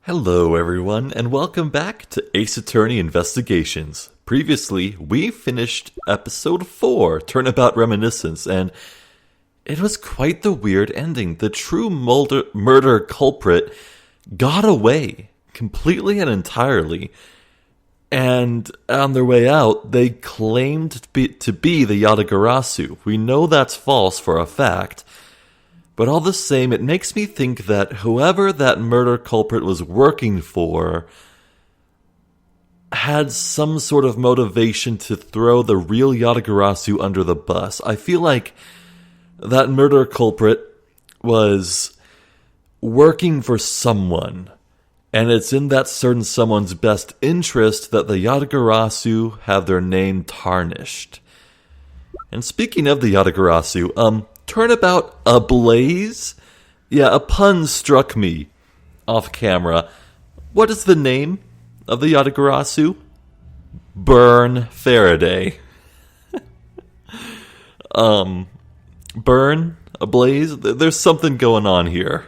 Hello everyone, and welcome back to Ace Attorney Investigations. Previously, we finished episode 4, Turnabout Reminiscence, and it was quite the weird ending. The true murder culprit got away, completely and entirely, and on their way out, they claimed to be the Yatagarasu. We know that's false for a fact, but all the same, it makes me think that whoever that murder culprit was working for had some sort of motivation to throw the real Yatagarasu under the bus. I feel like that murder culprit was working for someone, and it's in that certain someone's best interest that the Yatagarasu have their name tarnished. And speaking of the Yatagarasu, Turnabout ablaze? Yeah, a pun struck me off camera. What is the name of the Yatagarasu? Burn Faraday. Burn? Ablaze? There's something going on here.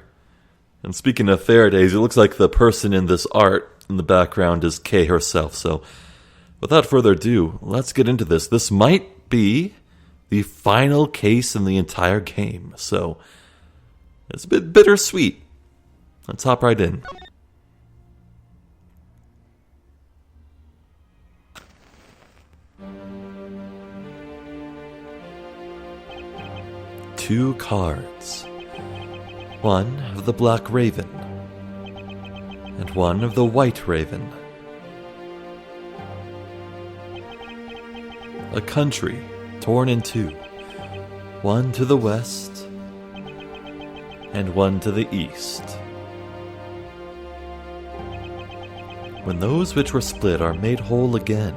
And speaking of Faradays, it looks like the person in this art in the background is Kay herself. So, without further ado, let's get into this. This might be the final case in the entire game, so it's a bit bittersweet. Let's hop right in. Two cards. One of the Black Raven, and one of the White Raven. A country torn in two, one to the west and one to the east. When those which were split are made whole again,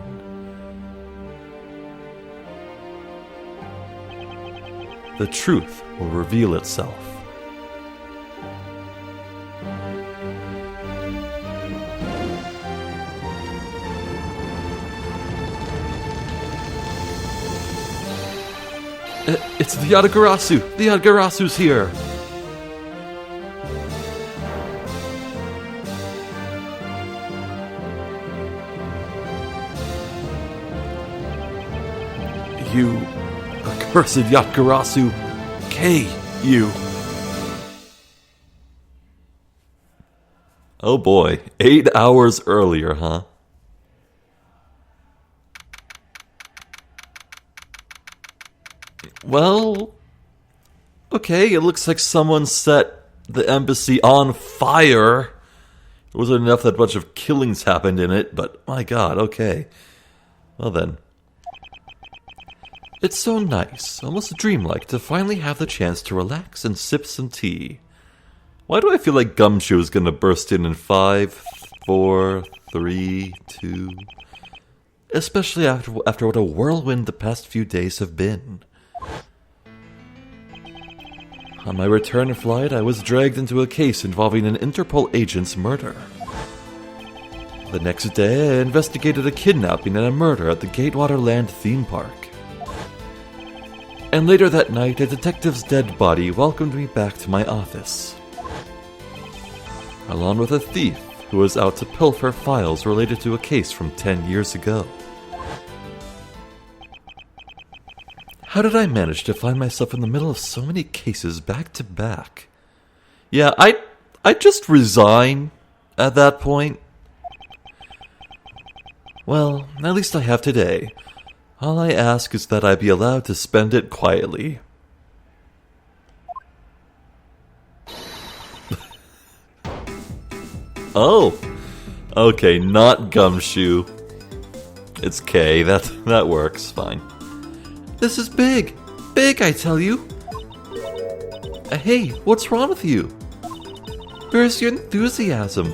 the truth will reveal itself. It's the Yatagarasu! The Yatagarasu's here! You accursed Yatagarasu! Kay, you! Oh boy, 8 hours earlier, huh? Well, okay, it looks like someone set the embassy on fire. It wasn't enough that a bunch of killings happened in it, but my god, okay. Well then. It's so nice, almost dreamlike, to finally have the chance to relax and sip some tea. Why do I feel like Gumshoe is gonna burst in 5, 4, 3, 2... Especially after what a whirlwind the past few days have been. On my return flight, I was dragged into a case involving an Interpol agent's murder. The next day, I investigated a kidnapping and a murder at the Gatewater Land theme park. And later that night, a detective's dead body welcomed me back to my office, along with a thief who was out to pilfer files related to a case from 10 years ago. How did I manage to find myself in the middle of so many cases back to back? Yeah, I just resign at that point. Well, at least I have today. All I ask is that I be allowed to spend it quietly. Oh, okay, not Gumshoe. It's Kay, that works, fine. This is big! Big, I tell you! Hey, what's wrong with you? Where's your enthusiasm?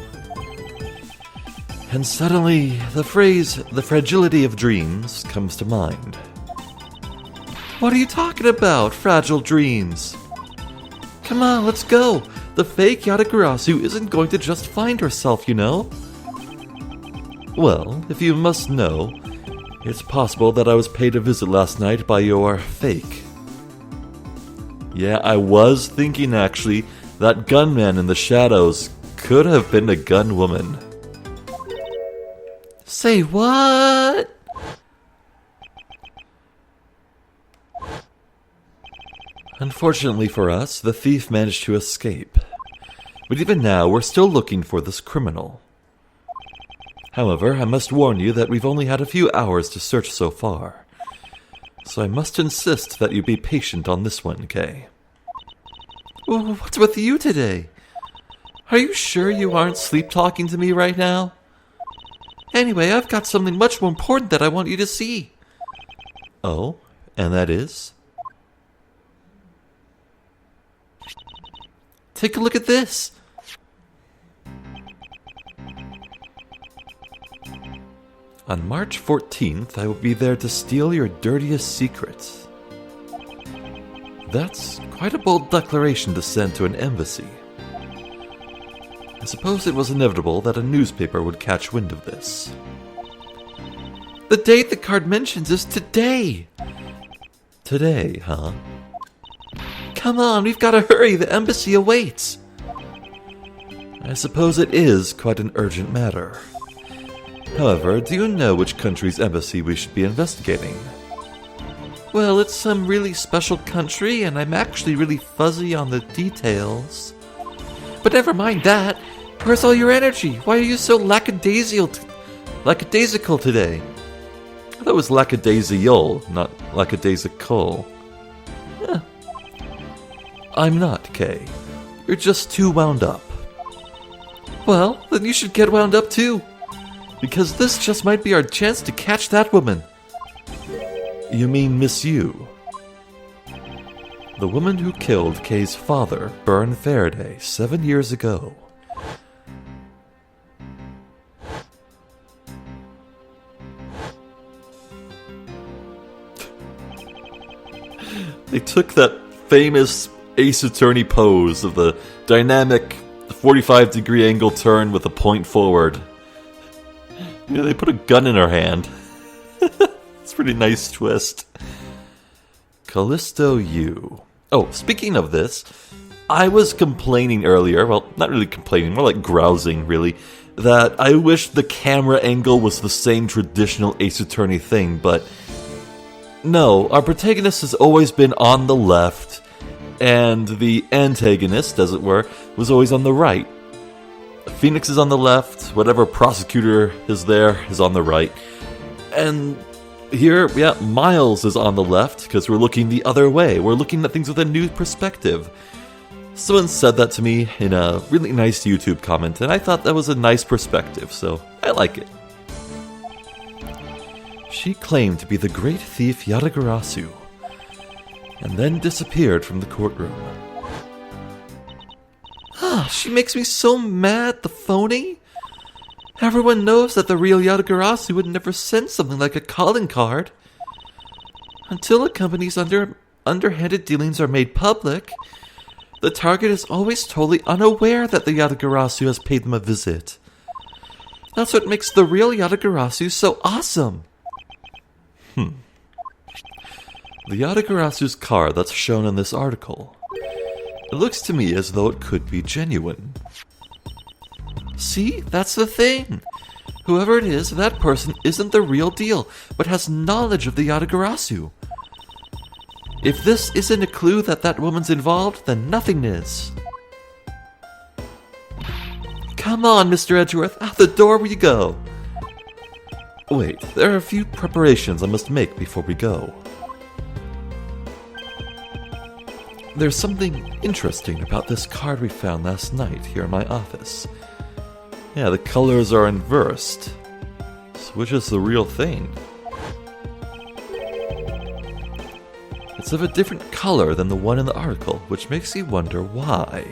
And suddenly, the phrase, the fragility of dreams, comes to mind. What are you talking about, fragile dreams? Come on, let's go! The fake Yatagarasu isn't going to just find herself, you know? Well, if you must know, it's possible that I was paid a visit last night by your fake. Yeah, I was thinking actually that gunman in the shadows could have been a gun woman. Say what? Unfortunately for us, the thief managed to escape. But even now, we're still looking for this criminal. However, I must warn you that we've only had a few hours to search so far. So I must insist that you be patient on this one, Kay. What's with you today? Are you sure you aren't sleep-talking to me right now? Anyway, I've got something much more important that I want you to see. Oh, and that is? Take a look at this. On March 14th, I will be there to steal your dirtiest secrets. That's quite a bold declaration to send to an embassy. I suppose it was inevitable that a newspaper would catch wind of this. The date the card mentions is today. Today, huh? Come on, we've got to hurry. The embassy awaits. I suppose it is quite an urgent matter. However, do you know which country's embassy we should be investigating? Well, it's some really special country, and I'm actually really fuzzy on the details. But never mind that. Where's all your energy? Why are you so lackadaisical today? I thought it was lackadaisical, not lackadaisical. I'm not, Kay. You're just too wound up. Well, then you should get wound up too. Because this just might be our chance to catch that woman. You mean Miss Yu? The woman who killed Kay's father, Byrne Faraday, 7 years ago. They took that famous Ace Attorney pose of the dynamic 45-degree angle turn with a point forward. Yeah, they put a gun in her hand. It's a pretty nice twist. Callisto Yu. Oh, speaking of this, I was complaining earlier, well, not really complaining, more like grousing, really, that I wish the camera angle was the same traditional Ace Attorney thing, but no, our protagonist has always been on the left, and the antagonist, as it were, was always on the right. Phoenix is on the left, whatever prosecutor is there is on the right. And here, yeah, Miles is on the left, because we're looking the other way. We're looking at things with a new perspective. Someone said that to me in a really nice YouTube comment, and I thought that was a nice perspective, so I like it. She claimed to be the great thief Yatagarasu, and then disappeared from the courtroom. She makes me so mad, the phony. Everyone knows that the real Yatagarasu would never send something like a calling card. Until a company's underhanded dealings are made public, the target is always totally unaware that the Yatagarasu has paid them a visit. That's what makes the real Yatagarasu's so awesome. The Yatagarasu's card that's shown in this article. It looks to me as though it could be genuine. See, that's the thing. Whoever it is, that person isn't the real deal, but has knowledge of the Yatagarasu. If this isn't a clue that that woman's involved, then nothing is. Come on, Mr. Edgeworth, out the door we go. Wait, there are a few preparations I must make before we go. There's something interesting about this card we found last night here in my office. Yeah, the colors are inversed. So which is the real thing? It's of a different color than the one in the article, which makes you wonder why.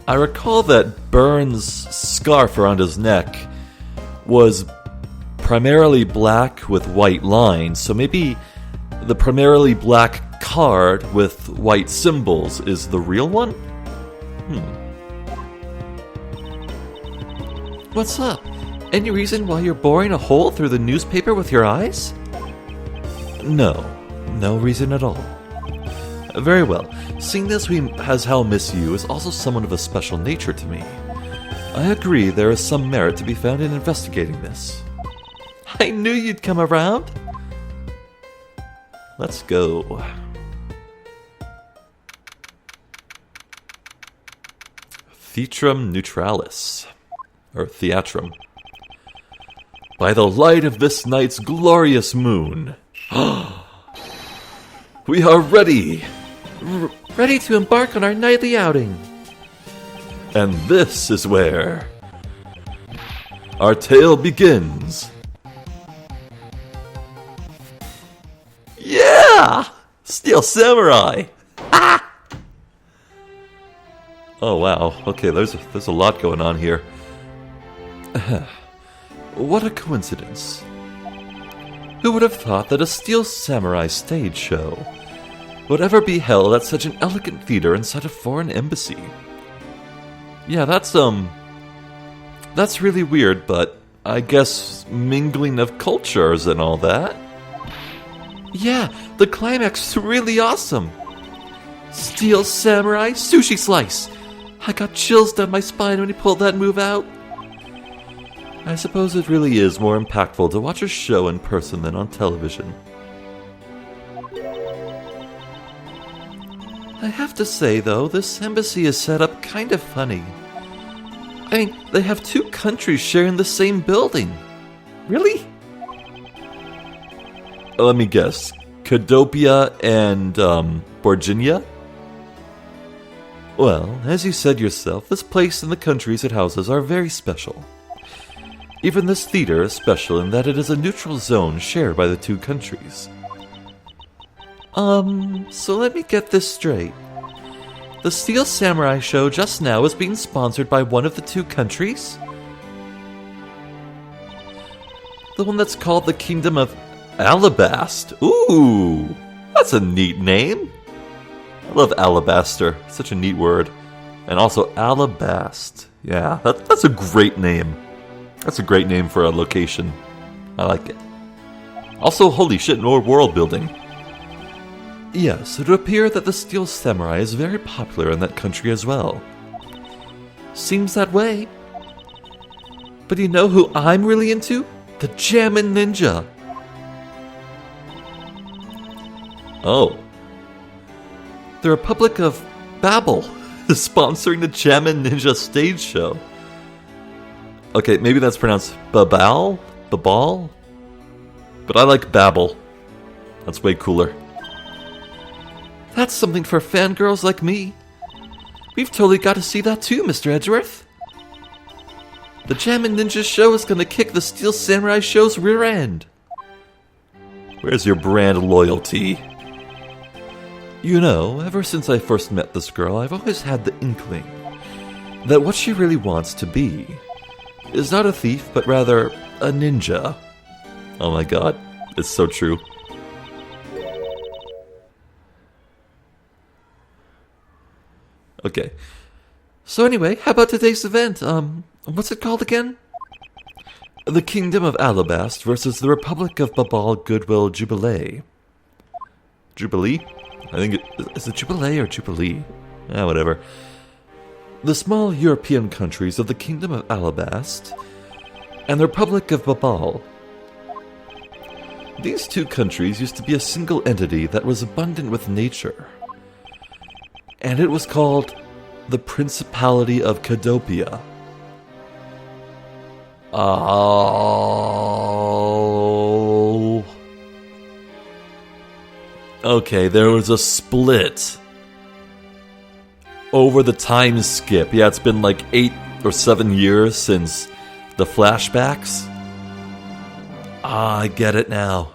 I recall that Byrne's scarf around his neck was primarily black with white lines, so maybe the primarily black card with white symbols is the real one? What's up? Any reason why you're boring a hole through the newspaper with your eyes? No reason at all. Very well. Seeing as we as how miss you is also someone of a special nature to me, I agree there is some merit to be found in investigating this. I knew you'd come around. Let's go. Theatrum Neutralis, or Theatrum. By the light of this night's glorious moon, we are ready! Ready to embark on our nightly outing. And this is where our tale begins. Yeah! Steel Samurai! Ah! Oh wow, okay, there's a lot going on here. What a coincidence. Who would have thought that a Steel Samurai stage show would ever be held at such an elegant theater inside a foreign embassy? Yeah, that's really weird, but I guess mingling of cultures and all that. Yeah, the climax is really awesome. Steel Samurai Sushi Slice. I got chills down my spine when he pulled that move out. I suppose it really is more impactful to watch a show in person than on television. I have to say, though, this embassy is set up kind of funny. I mean, they have two countries sharing the same building. Really? Let me guess. Cadopia and, Borginia? Well, as you said yourself, this place and the countries it houses are very special. Even this theater is special in that it is a neutral zone shared by the two countries. So let me get this straight. The Steel Samurai show just now is being sponsored by one of the two countries? The one that's called the Kingdom of Alabast. Ooh, that's a neat name. I love alabaster. Such a neat word. And also alabast. Yeah, that's a great name. That's a great name for a location. I like it. Also, holy shit, more world building. Yes, it would appear that the Steel Samurai is very popular in that country as well. Seems that way. But you know who I'm really into? The Jammin' Ninja. Oh. The Republic of Babel is sponsoring the Jammin' Ninja stage show. Okay, maybe that's pronounced Babal? Babal? But I like Babel. That's way cooler. That's something for fangirls like me. We've totally got to see that too, Mr. Edgeworth. The Jammin' Ninja show is gonna kick the Steel Samurai show's rear end. Where's your brand loyalty? You know, ever since I first met this girl, I've always had the inkling that what she really wants to be is not a thief, but rather a ninja. Oh my god, it's so true. Okay. So anyway, how about today's event? What's it called again? The Kingdom of Alabast versus the Republic of Babal Goodwill Jubilee. Jubilee? I think is it Jubilee or Jubilee? Whatever. The small European countries of the Kingdom of Alabast and the Republic of Babal. These two countries used to be a single entity that was abundant with nature. And it was called the Principality of Cadopia. Oh. Okay, there was a split over the time skip. Yeah, it's been like 8 or 7 years since the flashbacks. Ah, I get it now.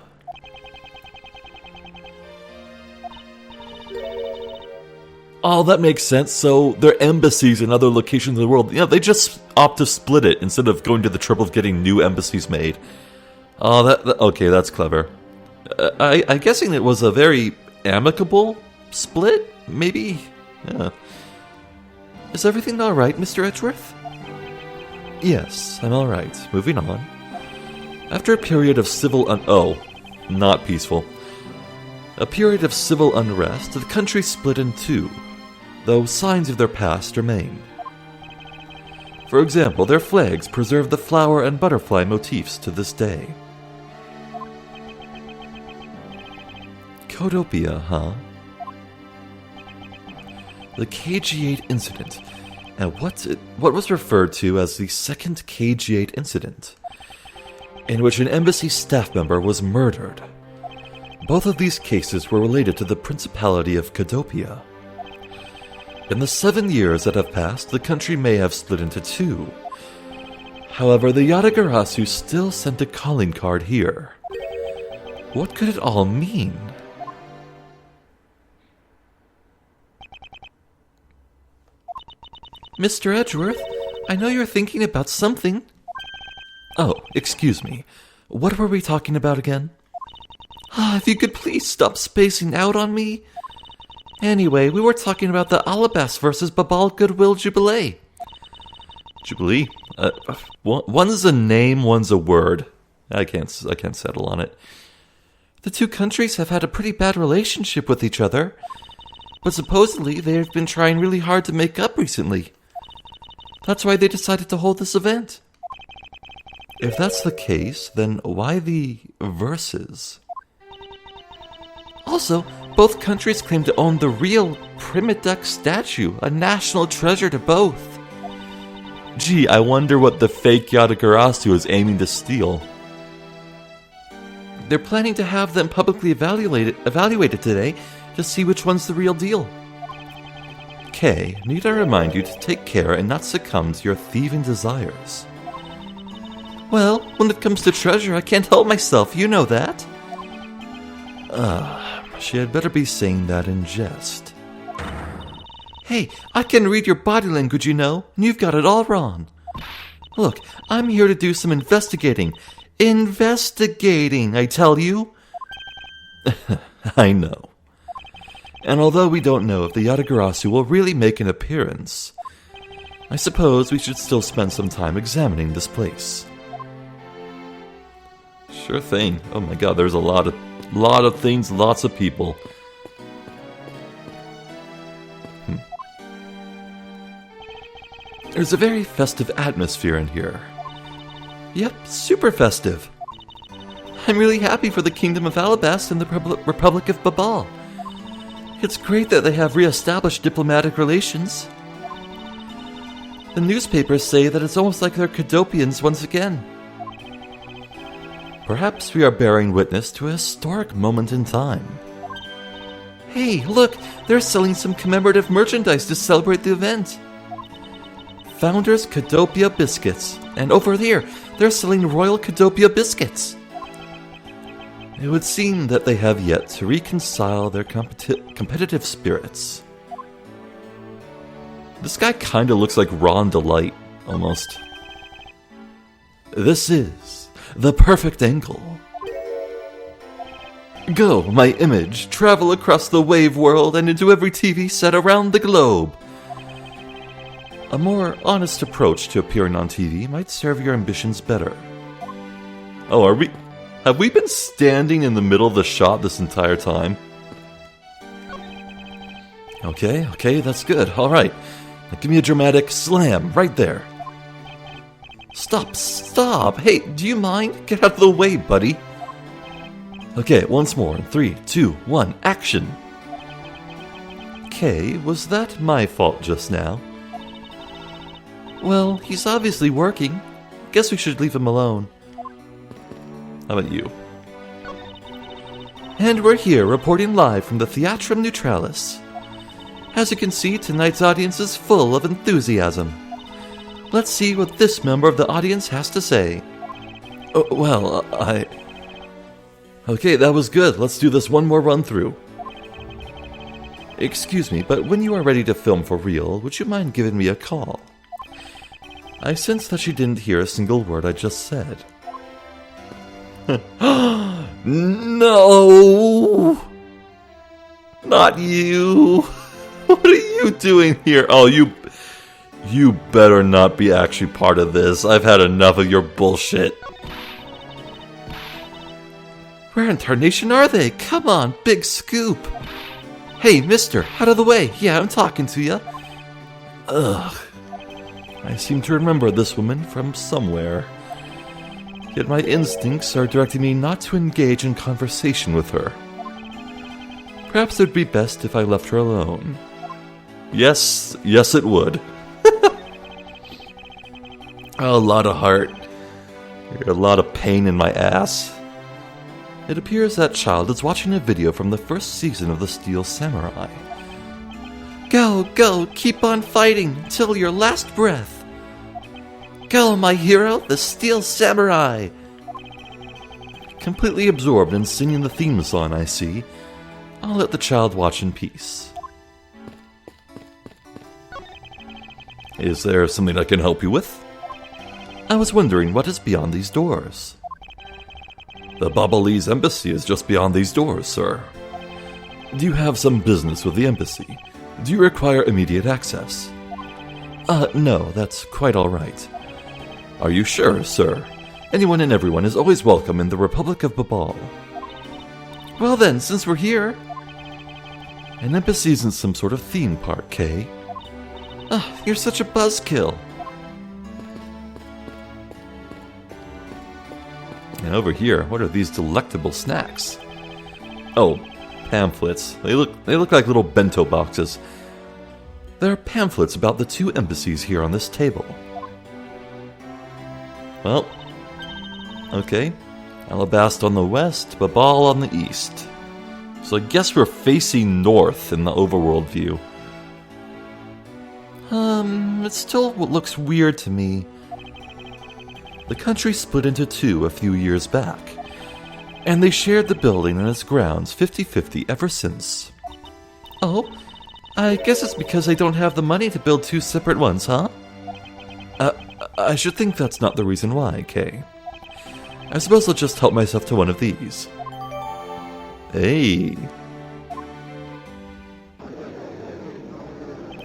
Oh, that makes sense. So their embassies in other locations in the world, they just opt to split it instead of going to the trouble of getting new embassies made. Oh, okay, that's clever. I'm guessing it was a very amicable split, maybe? Yeah. Is everything alright, Mr. Edgeworth? Yes, I'm alright. Moving on. After a period of not peaceful. A period of civil unrest, the country split in two, though signs of their past remain. For example, their flags preserve the flower and butterfly motifs to this day. Codopia, huh? The KG-8 incident, and what was referred to as the second KG-8 incident, in which an embassy staff member was murdered. Both of these cases were related to the Principality of Codopia. In the 7 years that have passed, the country may have split into two. However, the Yatagarasu still sent a calling card here. What could it all mean? Mr. Edgeworth, I know you're thinking about something. Oh, excuse me. What were we talking about again? If you could please stop spacing out on me. Anyway, we were talking about the Alabas versus Babal Goodwill Jubilee. Jubilee? One's a name, one's a word. I can't settle on it. The two countries have had a pretty bad relationship with each other, but supposedly they've been trying really hard to make up recently. That's why they decided to hold this event. If that's the case, then why the verses? Also, both countries claim to own the real Primiduck statue, a national treasure to both. Gee, I wonder what the fake Yatagarasu is aiming to steal. They're planning to have them publicly evaluated today to see which one's the real deal. Kay, need I remind you to take care and not succumb to your thieving desires? Well, when it comes to treasure, I can't help myself, you know that. She had better be saying that in jest. Hey, I can read your body language, you know, and you've got it all wrong. Look, I'm here to do some investigating. Investigating, I tell you. I know. And although we don't know if the Yatagarasu will really make an appearance, I suppose we should still spend some time examining this place. Sure thing. Oh my god, there's a lot of things, lots of people. There's a very festive atmosphere in here. Yep, super festive. I'm really happy for the Kingdom of Alabas and the Republic of Babal. It's great that they have re-established diplomatic relations. The newspapers say that it's almost like they're Codopians once again. Perhaps we are bearing witness to a historic moment in time. Hey, look! They're selling some commemorative merchandise to celebrate the event. Founders Codopia Biscuits. And over here, they're selling Royal Codopia Biscuits. It would seem that they have yet to reconcile their competitive spirits. This guy kinda looks like Ron Delight, almost. This is the perfect angle. Go, my image, travel across the wave world and into every TV set around the globe. A more honest approach to appearing on TV might serve your ambitions better. Oh, have we been standing in the middle of the shot this entire time? Okay, that's good. Alright. Now give me a dramatic slam right there. Stop! Hey, do you mind? Get out of the way, buddy. Okay, once more. 3, 2, 1, action! Kay, was that my fault just now? Well, he's obviously working. Guess we should leave him alone. How about you? And we're here, reporting live from the Theatrum Neutralis. As you can see, tonight's audience is full of enthusiasm. Let's see what this member of the audience has to say. Okay, that was good. Let's do this one more run-through. Excuse me, but when you are ready to film for real, would you mind giving me a call? I sense that she didn't hear a single word I just said. No! Not you! What are you doing here? Oh, you You better not be actually part of this. I've had enough of your bullshit. Where in tarnation are they? Come on, big scoop. Hey, mister, out of the way. Yeah, I'm talking to ya. Ugh. I seem to remember this woman from somewhere. Yet my instincts are directing me not to engage in conversation with her. Perhaps it would be best if I left her alone. Yes, it would. A lot of heart. A lot of pain in my ass. It appears that child is watching a video from the first season of The Steel Samurai. Go, keep on fighting till your last breath. Go, my hero, the Steel Samurai. Completely absorbed in singing the theme song, I see. I'll let the child watch in peace. Is there something I can help you with? I was wondering what is beyond these doors. The Babalese embassy is just beyond these doors, sir. Do you have some business with the embassy? Do you require immediate access? No, that's quite all right. Are you sure, sir? Anyone and everyone is always welcome in the Republic of Babal. Well then, since we're here... An embassy isn't some sort of theme park, Kay. You're such a buzzkill. And over here, what are these delectable snacks? Oh, pamphlets. They look like little bento boxes. There are pamphlets about the two embassies here on this table. Well, okay. Alabast on the west, Babal on the east. So I guess we're facing north in the overworld view. It still looks weird to me. The country split into two a few years back, and they shared the building and its grounds 50-50 ever since. Oh, I guess it's because they don't have the money to build two separate ones, huh? I should think that's not the reason why, Kay. I suppose I'll just help myself to one of these. Hey.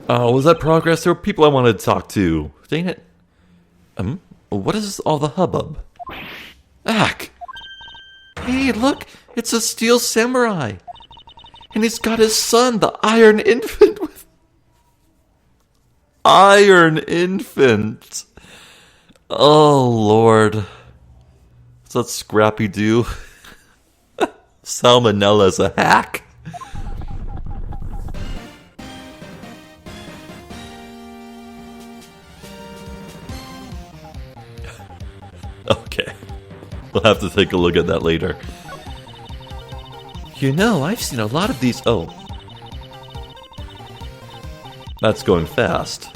Oh, was that progress? There were people I wanted to talk to. Dang it. What is all the hubbub? Ack! Hey, look! It's a Steel Samurai! And he's got his son, the Iron Infant, with... Iron Infant! Oh, Lord. What's that Scrappy-Doo? Salmonella's a hack. Okay. We'll have to take a look at that later. You know, I've seen a lot of these... Oh. That's going fast.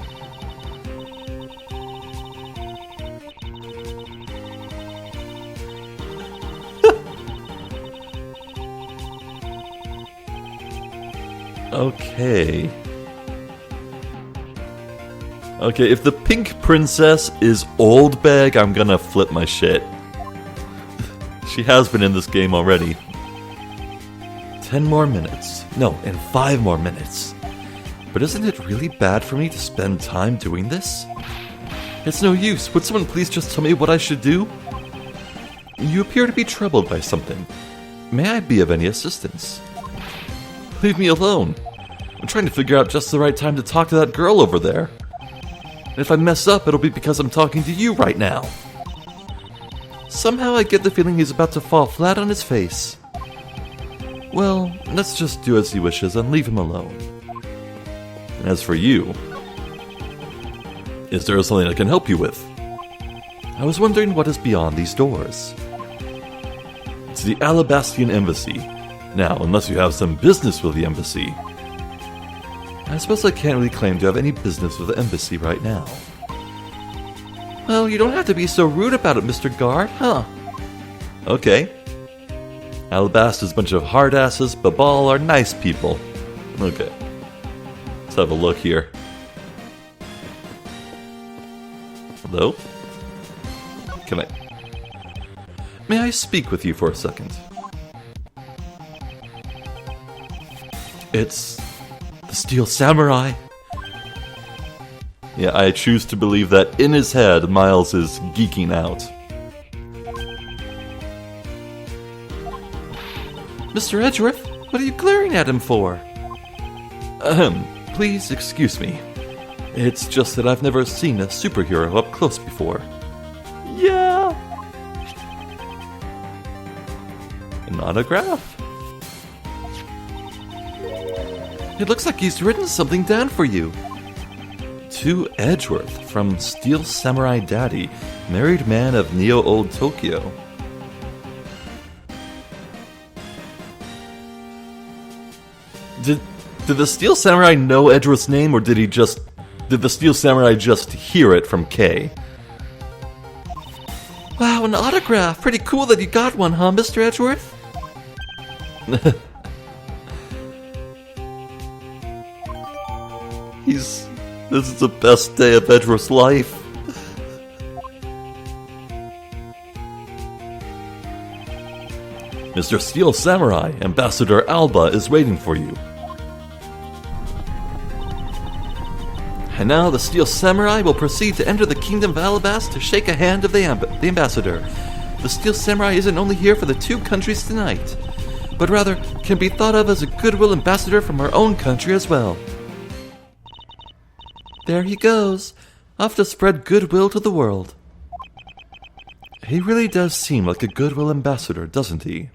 Okay. Okay, if the pink princess is old bag, I'm gonna flip my shit. She has been in this game already. 10 more minutes. No, and 5 more minutes. But isn't it really bad for me to spend time doing this? It's no use. Would someone please just tell me what I should do? You appear to be troubled by something. May I be of any assistance? Leave me alone. I'm trying to figure out just the right time to talk to that girl over there. And if I mess up, it'll be because I'm talking to you right now. Somehow I get the feeling he's about to fall flat on his face. Well, let's just do as he wishes and leave him alone. And as for you, is there something I can help you with? I was wondering what is beyond these doors. It's the Alabastian Embassy. Now, unless you have some business with the embassy. I suppose I can't really claim to have any business with the embassy right now. Well, you don't have to be so rude about it, Mr. Guard, huh? Okay. Alabast is a bunch of hard asses, Babal are nice people. Okay. Let's have a look here. Hello? May I speak with you for a second? It's the Steel Samurai. Yeah, I choose to believe that in his head, Miles is geeking out. Mr. Edgeworth, what are you glaring at him for? Please excuse me. It's just that I've never seen a superhero up close before. Yeah! An autograph? It looks like he's written something down for you. To Edgeworth, from Steel Samurai Daddy, married man of Neo-Old Tokyo. Did the Steel Samurai know Edgeworth's name, or did the Steel Samurai just hear it from Kay? Wow, an autograph! Pretty cool that you got one, huh, Mr. Edgeworth? This is the best day of Edgeworth's life. Mr. Steel Samurai, Ambassador Alba is waiting for you. And now the Steel Samurai will proceed to enter the Kingdom of Alabas to shake a hand of the Ambassador. The Steel Samurai isn't only here for the two countries tonight, but rather can be thought of as a goodwill ambassador from our own country as well. There he goes, off to spread goodwill to the world. He really does seem like a goodwill ambassador, doesn't he?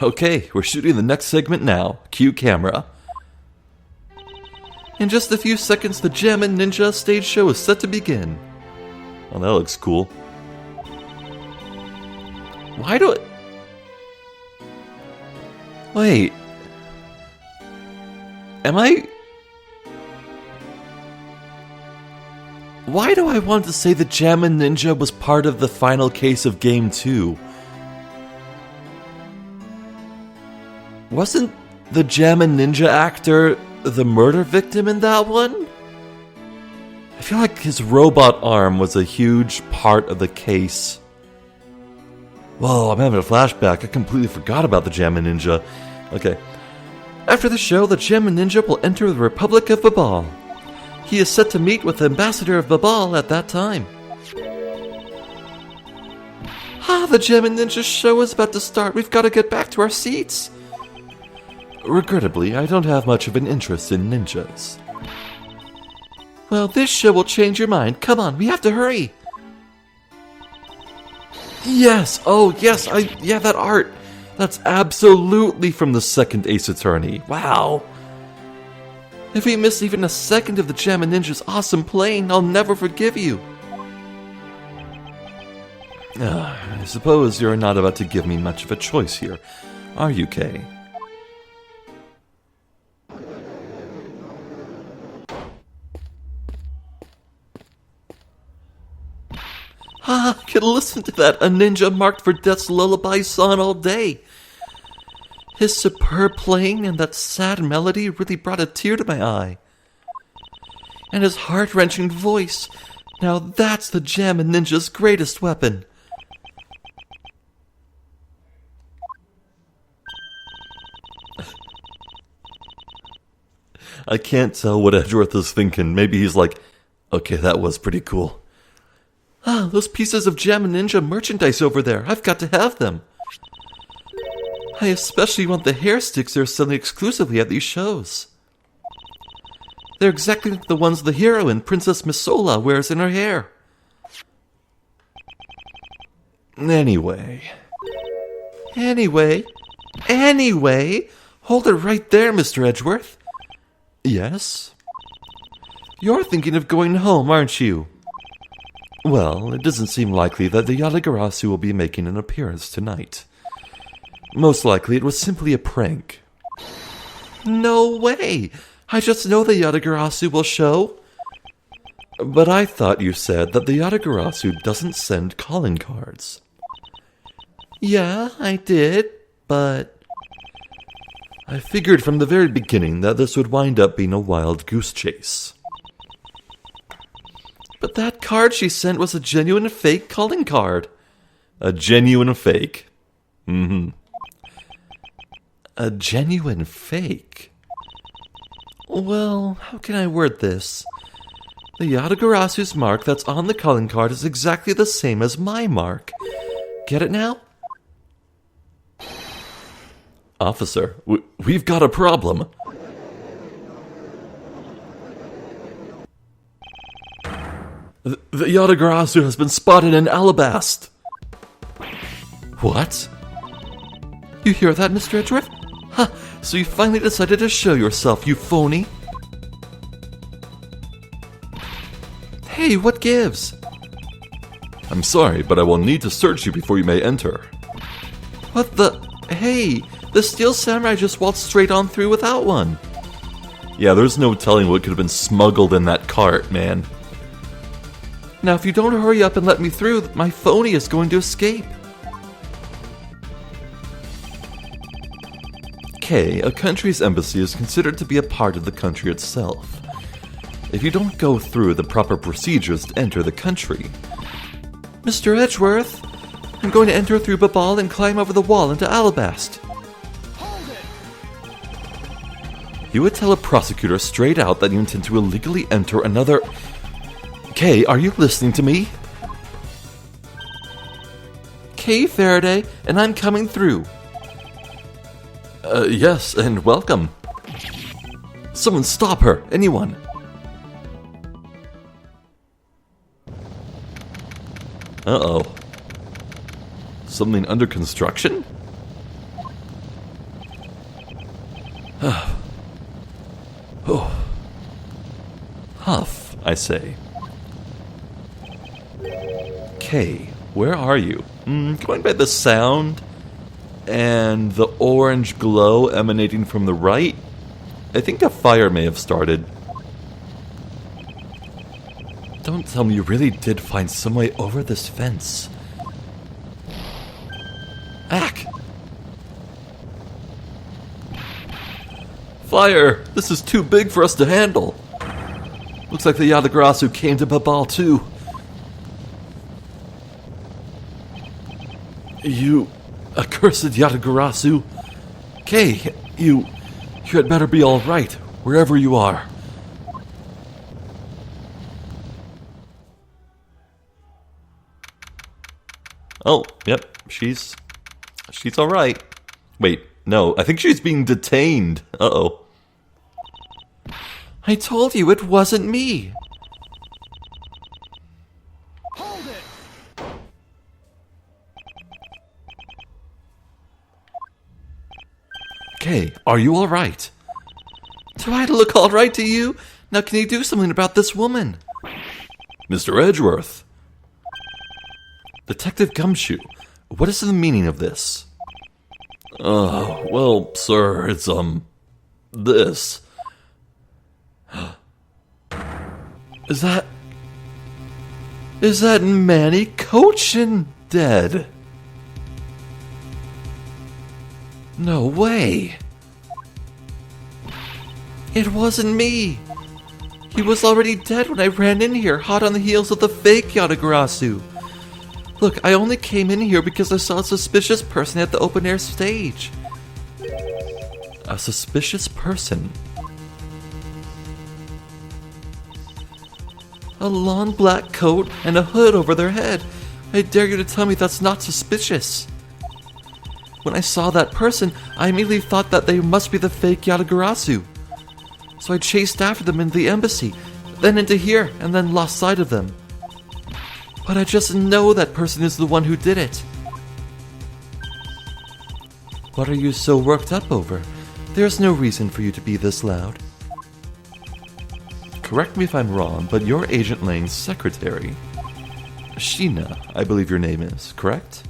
Okay, we're shooting the next segment now. Cue camera. In just a few seconds, the Gem and Ninja stage show is set to begin. Oh, that looks cool. Why do it... Wait. Am I... Why do I want to say that Jammin' Ninja was part of the final case of Game 2? Wasn't the Jammin' Ninja actor the murder victim in that one? I feel like his robot arm was a huge part of the case. Whoa, I'm having a flashback. I completely forgot about the Jammin' Ninja. Okay. After the show, the Jammin' Ninja will enter the Republic of Babal. He is set to meet with the ambassador of Babal at that time. The Gem and Ninja show is about to start. We've got to get back to our seats. Regrettably, I don't have much of an interest in ninjas. Well, this show will change your mind. Come on, we have to hurry. Yes! Oh, yes! Yeah, that art! That's absolutely from the second Ace Attorney. Wow! If we miss even a second of the Gem and Ninja's awesome playing, I'll never forgive you. I suppose you're not about to give me much of a choice here, are you, Kay? I could listen to that A Ninja Marked for Death's Lullaby song all day. His superb playing and that sad melody really brought a tear to my eye. And his heart-wrenching voice, now that's the Gem and Ninja's greatest weapon. I can't tell what Edgeworth is thinking. Maybe he's like, okay, that was pretty cool. Those pieces of Gem and Ninja merchandise over there. I've got to have them. I especially want the hair sticks they're selling exclusively at these shows. They're exactly like the ones the heroine, Princess Misola, wears in her hair. Anyway, hold it right there, Mr. Edgeworth. Yes? You're thinking of going home, aren't you? Well, it doesn't seem likely that the Yatagarasu will be making an appearance tonight. Most likely it was simply a prank. No way! I just know the Yatagarasu will show. But I thought you said that the Yatagarasu doesn't send calling cards. Yeah, I did, but... I figured from the very beginning that this would wind up being a wild goose chase. But that card she sent was a genuine fake calling card. A genuine fake? A genuine fake? Well, how can I word this? The Yatagarasu's mark that's on the calling card is exactly the same as my mark. Get it now? Officer, we've got a problem. The Yatagarasu has been spotted in Alabast. What? You hear that, Mr. Edgeworth? Ha! So you finally decided to show yourself, you phony. Hey, what gives? I'm sorry, but I will need to search you before you may enter. What the? Hey, the Steel Samurai just waltzed straight on through without one. Yeah, there's no telling what could have been smuggled in that cart, man. Now, if you don't hurry up and let me through, my phony is going to escape. K, a country's embassy is considered to be a part of the country itself. If you don't go through the proper procedures to enter the country... Mr. Edgeworth, I'm going to enter through Babal and climb over the wall into Alabast. Hold it! You would tell a prosecutor straight out that you intend to illegally enter another... Kay, are you listening to me? Kay Faraday, and I'm coming through. Yes, and welcome. Someone stop her, anyone. Uh-oh. Something under construction? Oh. Huff, I say. Kay, where are you? Going by the sound and the orange glow emanating from the right, I think a fire may have started. Don't tell me you really did find some way over this fence. Ack! Fire! This is too big for us to handle. Looks like the Yatagarasu came to Babal too. You accursed Yatagarasu. Kay, you had better be all right, wherever you are. Oh, yep, she's all right. Wait, no, I think she's being detained. Uh-oh. I told you it wasn't me. Hold it! Kay, are you all right? Do I look all right to you? Now can you do something about this woman? Mr. Edgeworth. Detective Gumshoe, what is the meaning of this? Well, sir, it's, this. Is that Manny Cochin dead? No way. It wasn't me. He was already dead when I ran in here, hot on the heels of the fake Yatagarasu. Look, I only came in here because I saw a suspicious person at the open-air stage. A suspicious person? A long black coat and a hood over their head. I dare you to tell me that's not suspicious. When I saw that person, I immediately thought that they must be the fake Yatagarasu. So I chased after them into the embassy, then into here, and then lost sight of them. But I just know that person is the one who did it. What are you so worked up over? There's no reason for you to be this loud. Correct me if I'm wrong, but you're Agent Lang's secretary. Sheena, I believe your name is, correct?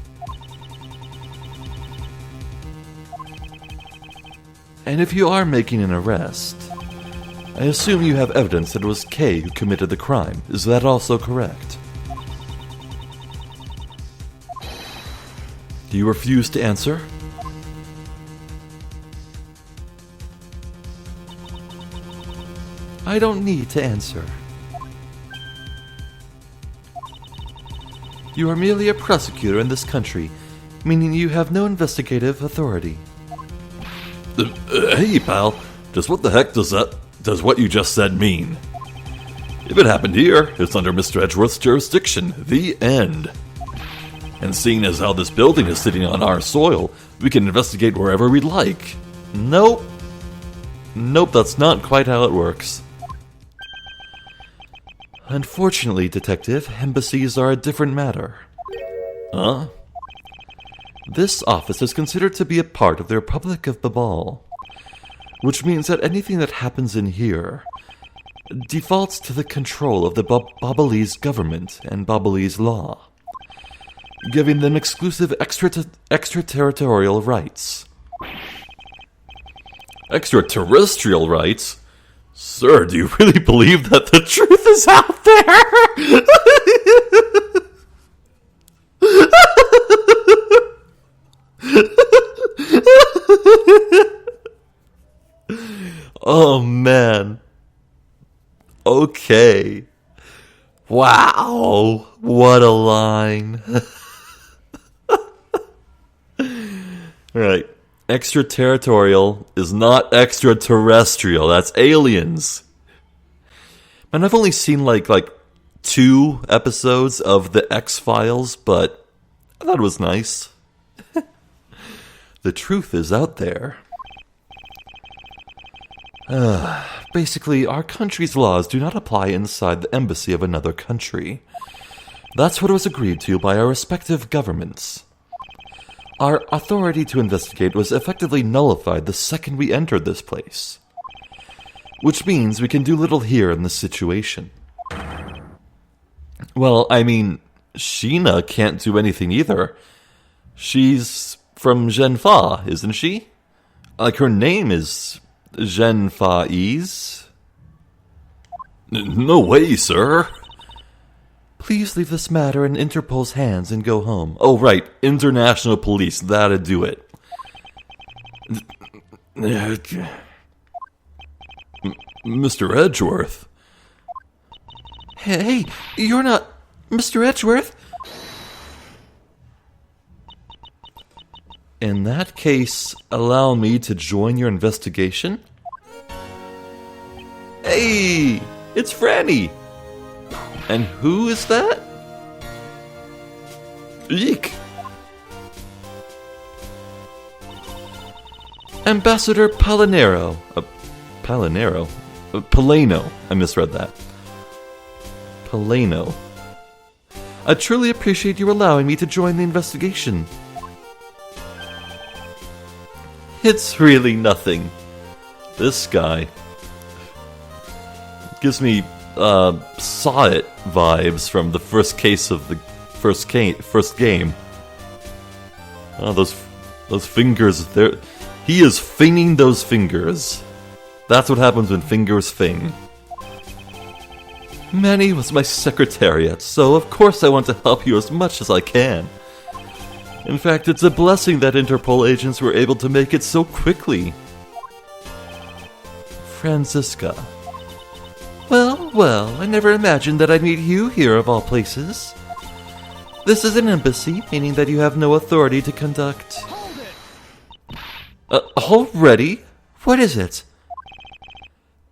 And if you are making an arrest, I assume you have evidence that it was Kay who committed the crime. Is that also correct? Do you refuse to answer? I don't need to answer. You are merely a prosecutor in this country, meaning you have no investigative authority. Hey, pal, just what the heck does what you just said mean? If it happened here, it's under Mr. Edgeworth's jurisdiction. The end. And seeing as how this building is sitting on our soil, we can investigate wherever we'd like. Nope. Nope, that's not quite how it works. Unfortunately, Detective, embassies are a different matter. Huh? This office is considered to be a part of the Republic of Babal, which means that anything that happens in here defaults to the control of the Babalese government and Babalese law, giving them exclusive extraterritorial rights. Extraterrestrial rights? Sir, do you really believe that the truth is out there? Oh man. Okay. Wow. What a line. Right. Extraterritorial is not extraterrestrial. That's aliens. And I've only seen like 2 episodes of the X-Files, but I thought it was nice. The truth is out there. Basically, our country's laws do not apply inside the embassy of another country. That's what was agreed to by our respective governments. Our authority to investigate was effectively nullified the second we entered this place. Which means we can do little here in this situation. Well, I mean, Sheena can't do anything either. She's from Genfa, isn't she? Like, her name is Genfa-ese? No way, sir. Please leave this matter in Interpol's hands and go home. Oh, right. International police. That'd do it. Mr. Edgeworth. Hey, you're not Mr. Edgeworth? In that case, allow me to join your investigation? Hey, it's Franny. And who is that? Eek. Ambassador Palinero. Palinero? Paleno. I misread that. Paleno. I truly appreciate you allowing me to join the investigation. It's really nothing. This guy gives me Saw It vibes from the first case of the first game. Oh, those fingers, he is finging those fingers. That's what happens when fingers fing. Manny was my secretariat, so of course I want to help you as much as I can. In fact, it's a blessing that Interpol agents were able to make it so quickly. Franziska. Well, I never imagined that I'd meet you here of all places. This is an embassy, meaning that you have no authority to conduct... Hold it! Already? What is it?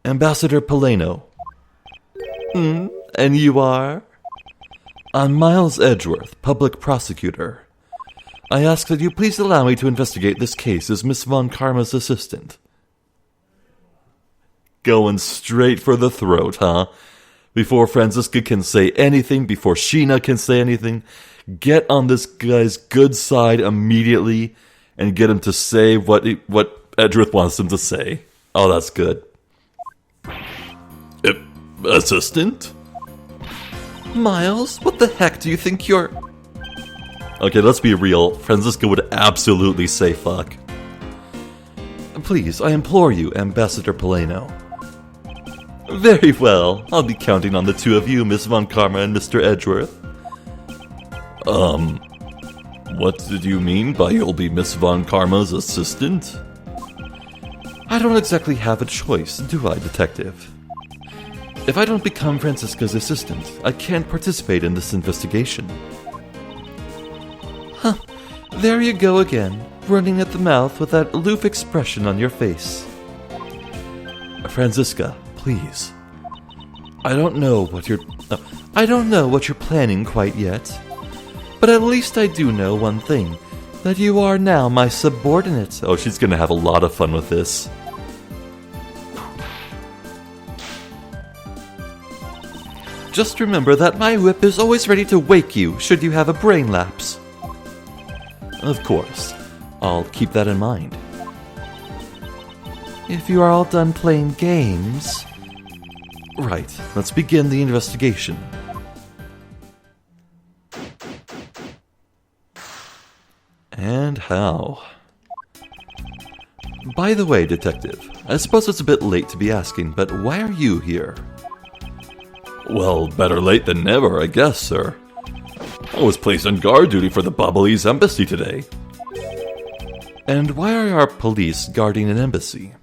Ambassador Paleno. And you are? I'm Miles Edgeworth, public prosecutor. I ask that you please allow me to investigate this case as Miss Von Karma's assistant. Going straight for the throat, huh? Before Franziska can say anything, before Sheena can say anything, get on this guy's good side immediately and get him to say what Edgeworth wants him to say. Oh, that's good. Assistant? Miles, what the heck do you think you're... Okay, let's be real. Franziska would absolutely say fuck. Please, I implore you, Ambassador Paleno. Very well. I'll be counting on the two of you, Miss Von Karma and Mr. Edgeworth. What did you mean by you'll be Miss Von Karma's assistant? I don't exactly have a choice, do I, Detective? If I don't become Franziska's assistant, I can't participate in this investigation. Huh. There you go again, running at the mouth with that aloof expression on your face. Franziska, please. I don't know what you're planning quite yet. But at least I do know one thing, that you are now my subordinate. Oh, she's gonna have a lot of fun with this. Just remember that my whip is always ready to wake you should you have a brain lapse. Of course. I'll keep that in mind. If you are all done playing games... Right, let's begin the investigation. And how? By the way, Detective, I suppose it's a bit late to be asking, but why are you here? Well, better late than never, I guess, sir. I was placed on guard duty for the Babalese embassy today. And why are our police guarding an embassy?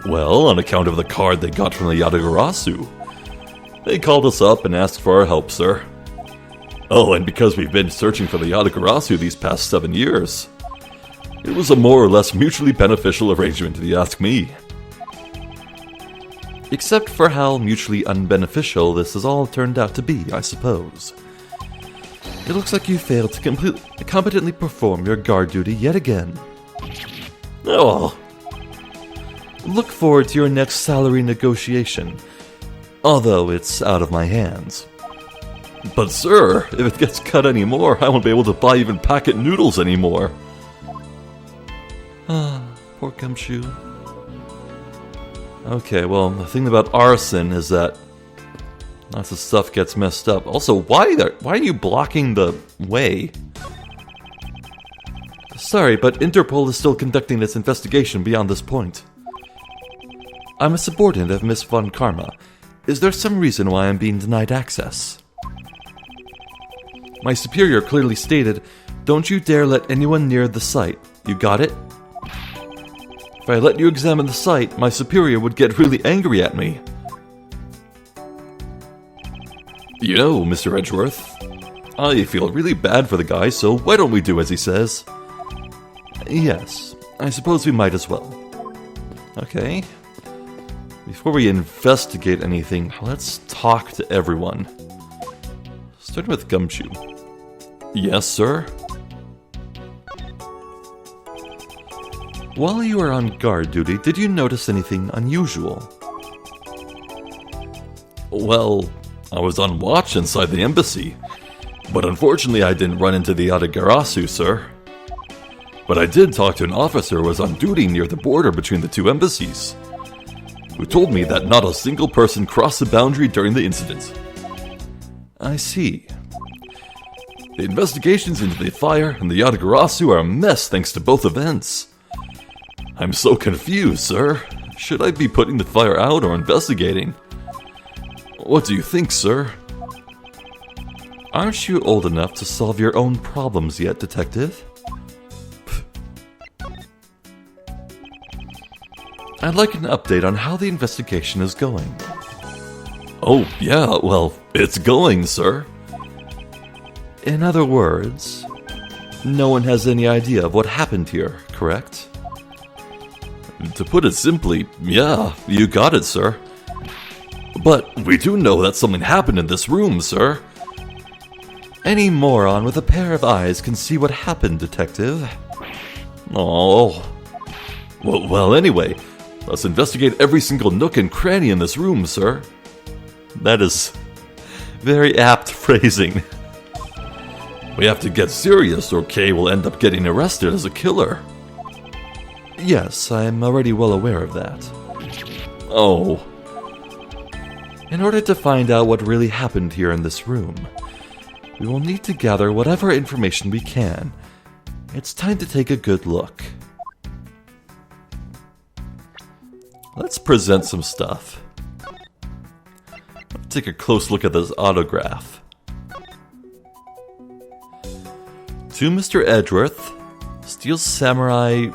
Well, on account of the card they got from the Yatagarasu. They called us up and asked for our help, sir. Oh, and because we've been searching for the Yatagarasu these past 7 years. It was a more or less mutually beneficial arrangement, if you ask me. Except for how mutually unbeneficial this has all turned out to be, I suppose. It looks like you failed to competently perform your guard duty yet again. Oh, look forward to your next salary negotiation, although it's out of my hands. But sir, if it gets cut anymore, I won't be able to buy even packet noodles anymore. Ah, poor Gumshoe. Okay, well, the thing about arson is that lots of stuff gets messed up. Also, why are you blocking the way? Sorry, but Interpol is still conducting its investigation beyond this point. I'm a subordinate of Miss Von Karma. Is there some reason why I'm being denied access? My superior clearly stated, don't you dare let anyone near the site. You got it? If I let you examine the site, my superior would get really angry at me. You know, Mr. Edgeworth, I feel really bad for the guy, so why don't we do as he says? Yes, I suppose we might as well. Okay. Before we investigate anything, let's talk to everyone. Starting with Gumshoe. Yes, sir? While you were on guard duty, did you notice anything unusual? Well, I was on watch inside the embassy, but unfortunately I didn't run into the Yatagarasu, sir. But I did talk to an officer who was on duty near the border between the two embassies, who told me that not a single person crossed the boundary during the incident. I see. The investigations into the fire and the Yatagarasu are a mess thanks to both events. I'm so confused, sir. Should I be putting the fire out or investigating? What do you think, sir? Aren't you old enough to solve your own problems yet, Detective? I'd like an update on how the investigation is going. Oh, yeah, well, it's going, sir. In other words, no one has any idea of what happened here, correct? To put it simply, yeah, you got it, sir. But we do know that something happened in this room, sir. Any moron with a pair of eyes can see what happened, Detective. Oh. Well, anyway, let's investigate every single nook and cranny in this room, sir. That is very apt phrasing. We have to get serious or Kay will end up getting arrested as a killer. Yes, I'm already well aware of that. Oh. In order to find out what really happened here in this room, we will need to gather whatever information we can. It's time to take a good look. Let's present some stuff. Let's take a close look at this autograph. To Mr. Edgeworth, Steel Samurai...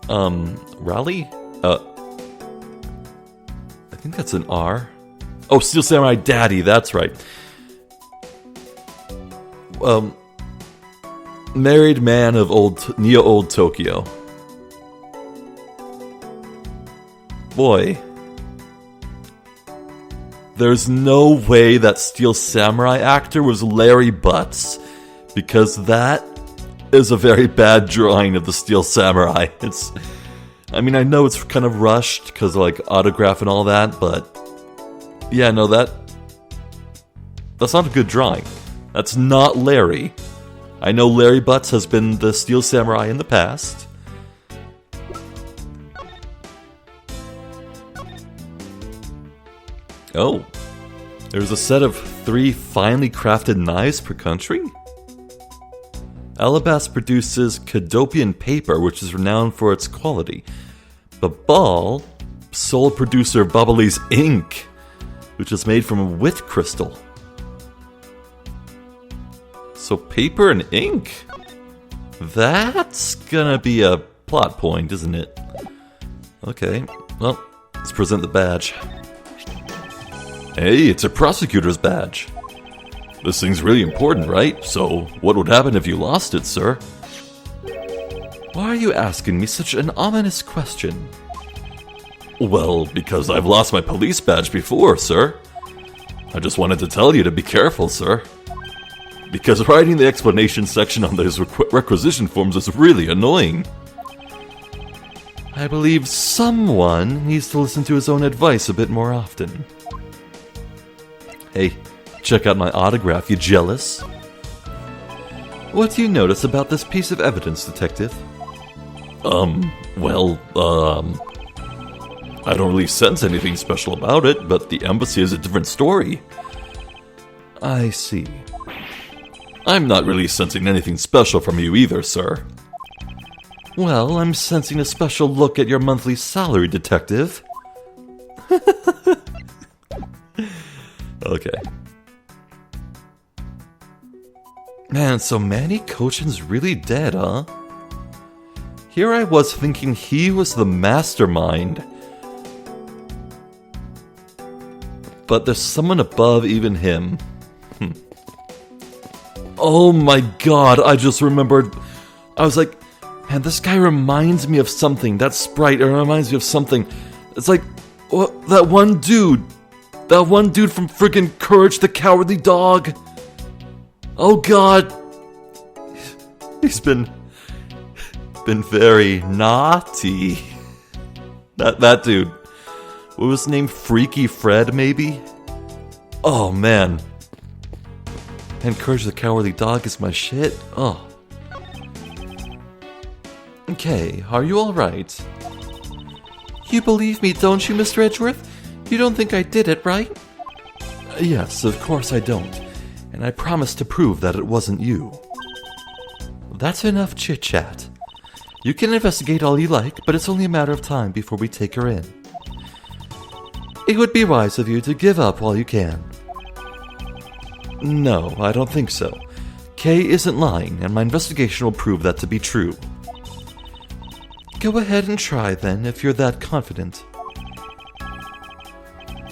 Raleigh? I think that's an R. Oh, Steel Samurai Daddy, that's right. Married man of Neo-Old Tokyo. Boy. There's no way that Steel Samurai actor was Larry Butts, because that is a very bad drawing of the Steel Samurai. I know it's kind of rushed because of like autograph and all that, but yeah, no, that's not a good drawing. That's not Larry. I know Larry Butts has been the Steel Samurai in the past. Oh, there's a set of 3 finely crafted knives per country? Alabast produces Cadopian paper, which is renowned for its quality. Babal, sole producer of Babalese ink, which is made from wit crystal. So paper and ink? That's gonna be a plot point, isn't it? Okay, well, let's present the badge. Hey, it's a prosecutor's badge. This thing's really important, right? So, what would happen if you lost it, sir? Why are you asking me such an ominous question? Well, because I've lost my police badge before, sir. I just wanted to tell you to be careful, sir. Because writing the explanation section on those requisition forms is really annoying. I believe someone needs to listen to his own advice a bit more often. Hey, check out my autograph, you jealous? What do you notice about this piece of evidence, detective? I don't really sense anything special about it, but the embassy is a different story. I see. I'm not really sensing anything special from you either, sir. Well, I'm sensing a special look at your monthly salary, detective. Okay. Man, so Manny Cochin's really dead, huh? Here I was thinking he was the mastermind. But there's someone above even him. Oh my god, I just remembered. I was like, man, this guy reminds me of something. That sprite reminds me of something. It's like, that one dude. That one dude from friggin' Courage the Cowardly Dog. Oh god. He's been very naughty. That dude. What was his name? Freaky Fred, maybe? Oh man. And Courage the Cowardly Dog is my shit. Oh. Okay, are you alright? You believe me, don't you, Mr. Edgeworth? You don't think I did it, right? Yes, of course I don't. And I promise to prove that it wasn't you. That's enough chit-chat. You can investigate all you like, but it's only a matter of time before we take her in. It would be wise of you to give up while you can. No, I don't think so. Kay isn't lying, and my investigation will prove that to be true. Go ahead and try, then, if you're that confident.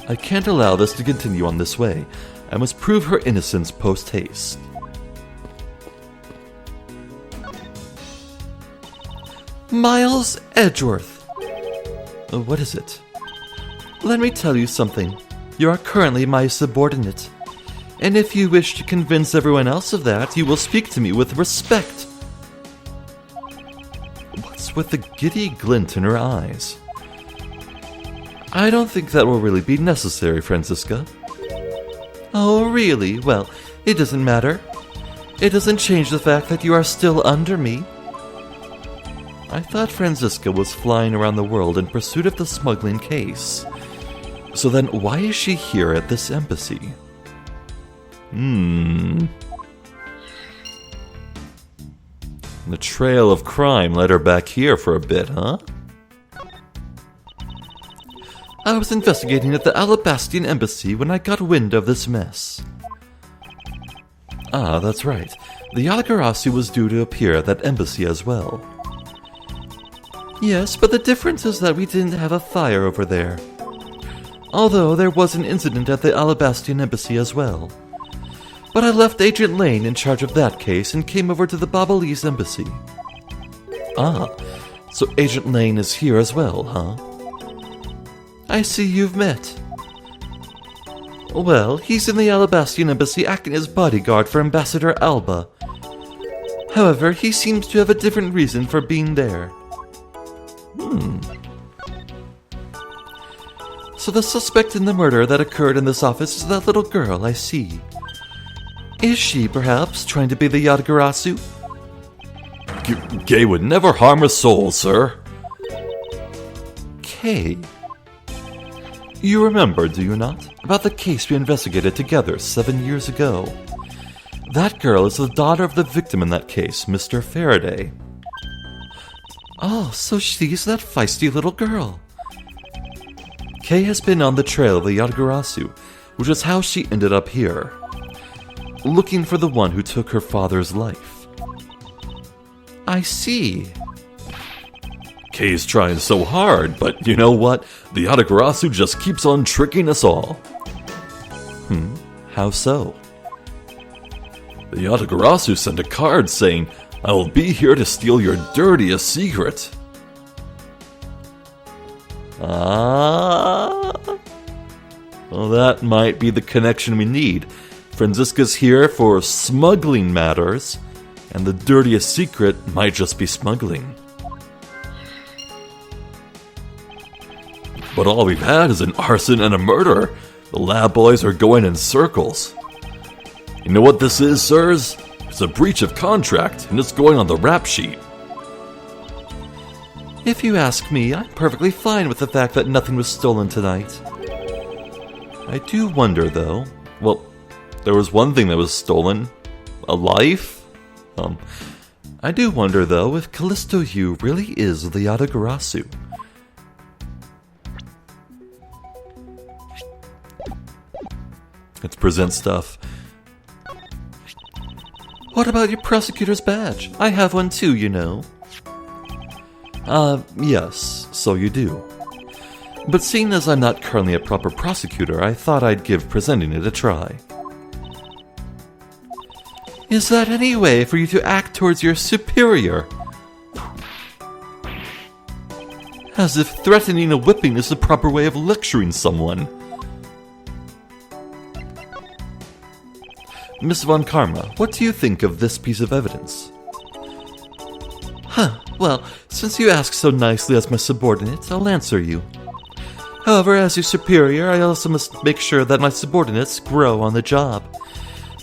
I can't allow this to continue on this way. I must prove her innocence post-haste. Miles Edgeworth. What is it? Let me tell you something. You are currently my subordinate. And if you wish to convince everyone else of that, you will speak to me with respect. What's with the giddy glint in her eyes? I don't think that will really be necessary, Franziska. Oh, really? Well, it doesn't matter. It doesn't change the fact that you are still under me. I thought Franziska was flying around the world in pursuit of the smuggling case. So then why is she here at this embassy? The trail of crime led her back here for a bit, huh? I was investigating at the Alabastian embassy when I got wind of this mess. Ah, that's right. The Yatagarasu was due to appear at that embassy as well. Yes, but the difference is that we didn't have a fire over there. Although there was an incident at the Alabastian embassy as well. But I left Agent Lane in charge of that case and came over to the Babalese embassy. Ah, so Agent Lane is here as well, huh? I see you've met. Well, he's in the Alabastian embassy acting as bodyguard for Ambassador Alba. However, he seems to have a different reason for being there. So the suspect in the murder that occurred in this office is that little girl, I see. Is she, perhaps, trying to be the Yatagarasu? Gay would never harm a soul, sir. Kay. You remember, do you not, about the case we investigated together 7 years ago? That girl is the daughter of the victim in that case, Mr. Faraday. Oh, so she's that feisty little girl. Kay has been on the trail of the Yatagarasu, which is how she ended up here, looking for the one who took her father's life. I see. Kay's trying so hard, but you know what? The Yatagarasu just keeps on tricking us all. How so? The Yatagarasu sent a card saying, "I will be here to steal your dirtiest secret." Well, that might be the connection we need. Franziska's here for smuggling matters, and the dirtiest secret might just be smuggling. But all we've had is an arson and a murder. The lab boys are going in circles. You know what this is, sirs? It's a breach of contract, and it's going on the rap sheet. If you ask me, I'm perfectly fine with the fact that nothing was stolen tonight. I do wonder, though. Well, there was one thing that was stolen. A life? I do wonder, though, if Callisto Yu really is the Yatagarasu. Let's present stuff. What about your prosecutor's badge? I have one too, you know. Yes, so you do. But seeing as I'm not currently a proper prosecutor, I thought I'd give presenting it a try. Is that any way for you to act towards your superior? As if threatening a whipping is the proper way of lecturing someone. Miss Von Karma, what do you think of this piece of evidence? Well, since you ask so nicely as my subordinate, I'll answer you. However, as your superior, I also must make sure that my subordinates grow on the job.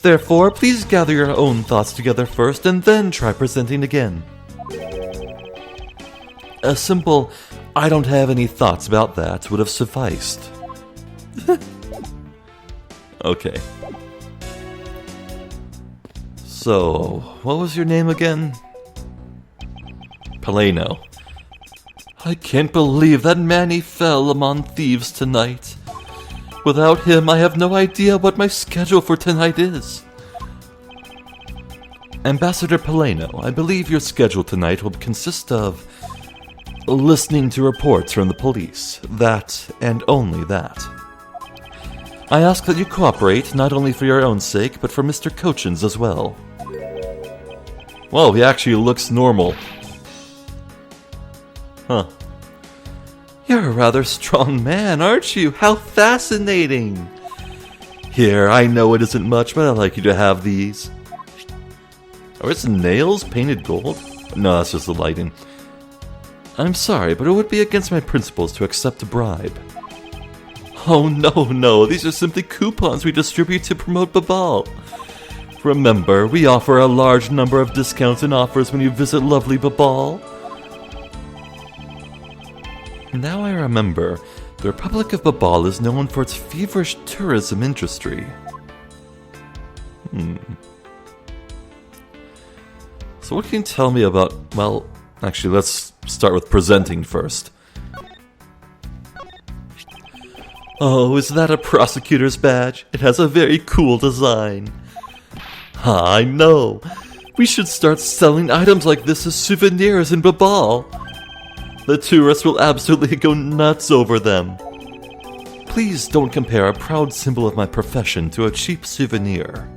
Therefore, please gather your own thoughts together first and then try presenting again. A simple, "I don't have any thoughts about that" would have sufficed. Okay. So, what was your name again? Paleno. I can't believe that Manny fell among thieves tonight. Without him, I have no idea what my schedule for tonight is. Ambassador Paleno, I believe your schedule tonight will consist of listening to reports from the police. That, and only that. I ask that you cooperate, not only for your own sake, but for Mr. Cochin's as well. Well, he actually looks normal. Huh. You're a rather strong man, aren't you? How fascinating! Here, I know it isn't much, but I'd like you to have these. Are his nails painted gold? No, that's just the lighting. I'm sorry, but it would be against my principles to accept a bribe. Oh no, these are simply coupons we distribute to promote Babal. Remember, we offer a large number of discounts and offers when you visit lovely Babal. Now I remember, the Republic of Babal is known for its feverish tourism industry. So what can you tell me about, well, actually let's start with presenting first. Oh, is that a prosecutor's badge? It has a very cool design. I know. We should start selling items like this as souvenirs in Babal. The tourists will absolutely go nuts over them. Please don't compare a proud symbol of my profession to a cheap souvenir.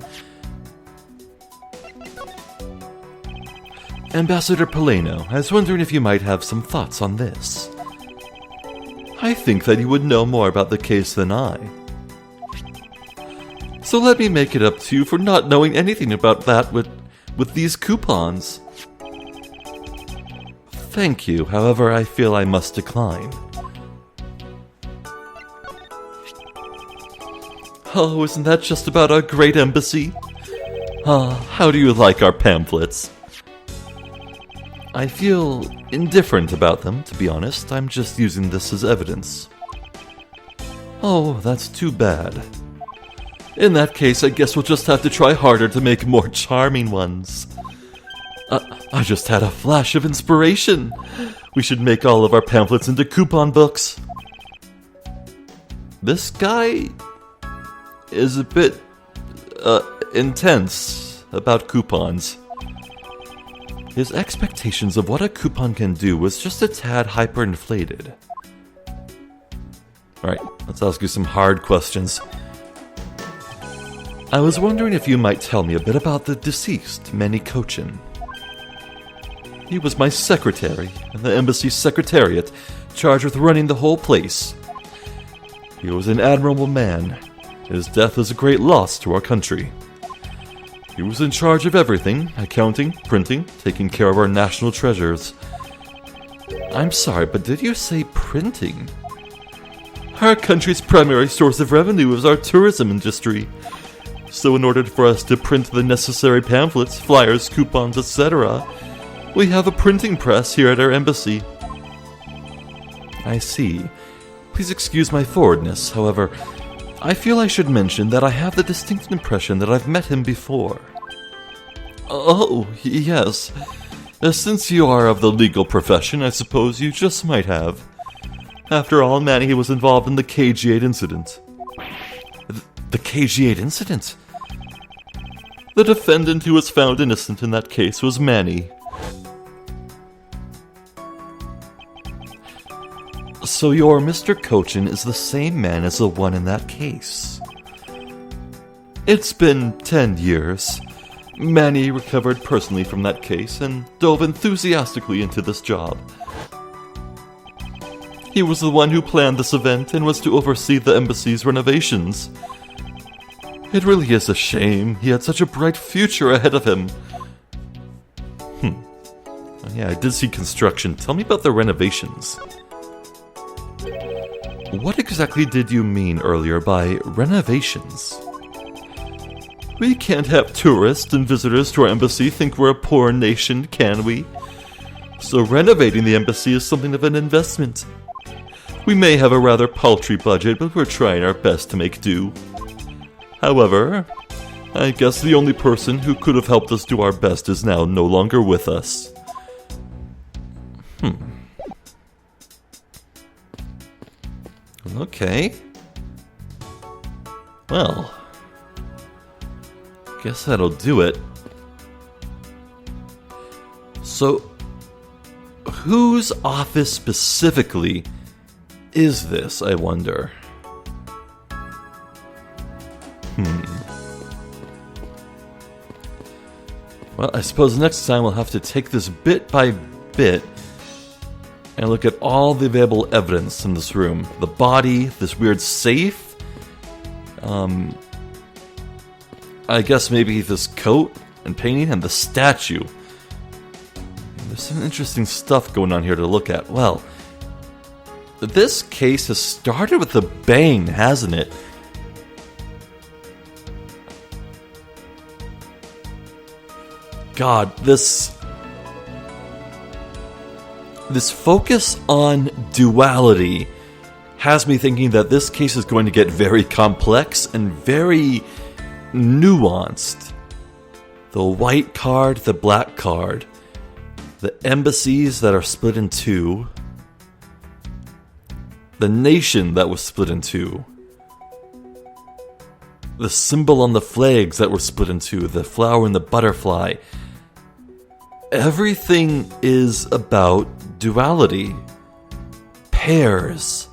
Ambassador Paleno, I was wondering if you might have some thoughts on this. I think that you would know more about the case than I. So let me make it up to you for not knowing anything about that with these coupons. Thank you, however, I feel I must decline. Oh, isn't that just about our great embassy? How do you like our pamphlets? I feel indifferent about them, to be honest. I'm just using this as evidence. Oh, that's too bad. In that case, I guess we'll just have to try harder to make more charming ones. I just had a flash of inspiration. We should make all of our pamphlets into coupon books. This guy is a bit intense about coupons. His expectations of what a coupon can do was just a tad hyperinflated. Alright, let's ask you some hard questions. I was wondering if you might tell me a bit about the deceased, Manny Cochin. He was my secretary in the embassy's secretariat, charged with running the whole place. He was an admirable man. His death is a great loss to our country. He was in charge of everything, accounting, printing, taking care of our national treasures. I'm sorry, but did you say printing? Our country's primary source of revenue is our tourism industry. So in order for us to print the necessary pamphlets, flyers, coupons, etc., we have a printing press here at our embassy. I see. Please excuse my forwardness, however, I feel I should mention that I have the distinct impression that I've met him before. Oh, yes. Since you are of the legal profession, I suppose you just might have. After all, Manny was involved in the KG-8 incident. The KG-8 incident? The defendant who was found innocent in that case was Manny. So your Mr. Cochin is the same man as the one in that case. It's been 10 years. Manny recovered personally from that case and dove enthusiastically into this job. He was the one who planned this event and was to oversee the embassy's renovations. It really is a shame. He had such a bright future ahead of him. Yeah, I did see construction. Tell me about the renovations. What exactly did you mean earlier by renovations? We can't have tourists and visitors to our embassy think we're a poor nation, can we? So renovating the embassy is something of an investment. We may have a rather paltry budget, but we're trying our best to make do. However, I guess the only person who could have helped us do our best is now no longer with us. Okay. Well, guess that'll do it. So, whose office specifically is this, I wonder? Well, I suppose next time we'll have to take this bit by bit and look at all the available evidence in this room. The body, this weird safe, I guess maybe this coat and painting, and the statue. There's some interesting stuff going on here to look at. Well, this case has started with a bang, hasn't it? God, this focus on duality has me thinking that this case is going to get very complex and very nuanced. The white card, the black card, the embassies that are split in two, the nation that was split in two, the symbol on the flags that were split in two, the flower and the butterfly. Everything is about duality. Pairs.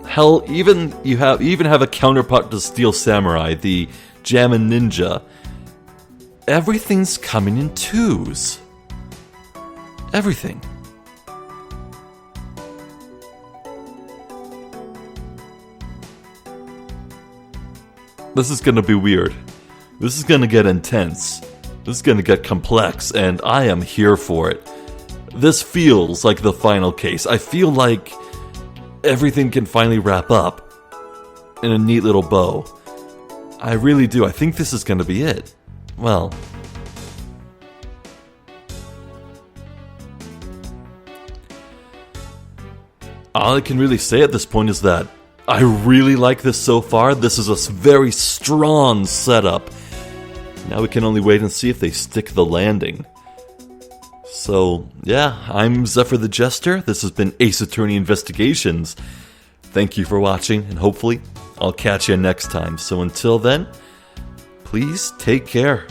Hell, you even have a counterpart to Steel Samurai, the Jammin' Ninja. Everything's coming in twos. Everything. This is gonna be weird. This is gonna get intense. This is gonna get complex, and I am here for it. This feels like the final case. I feel like everything can finally wrap up in a neat little bow. I really do. I think this is gonna be it. Well, all I can really say at this point is that I really like this so far. This is a very strong setup. Now we can only wait and see if they stick the landing. So, yeah, I'm Zephyr the Jester. This has been Ace Attorney Investigations. Thank you for watching, and hopefully I'll catch you next time. So until then, please take care.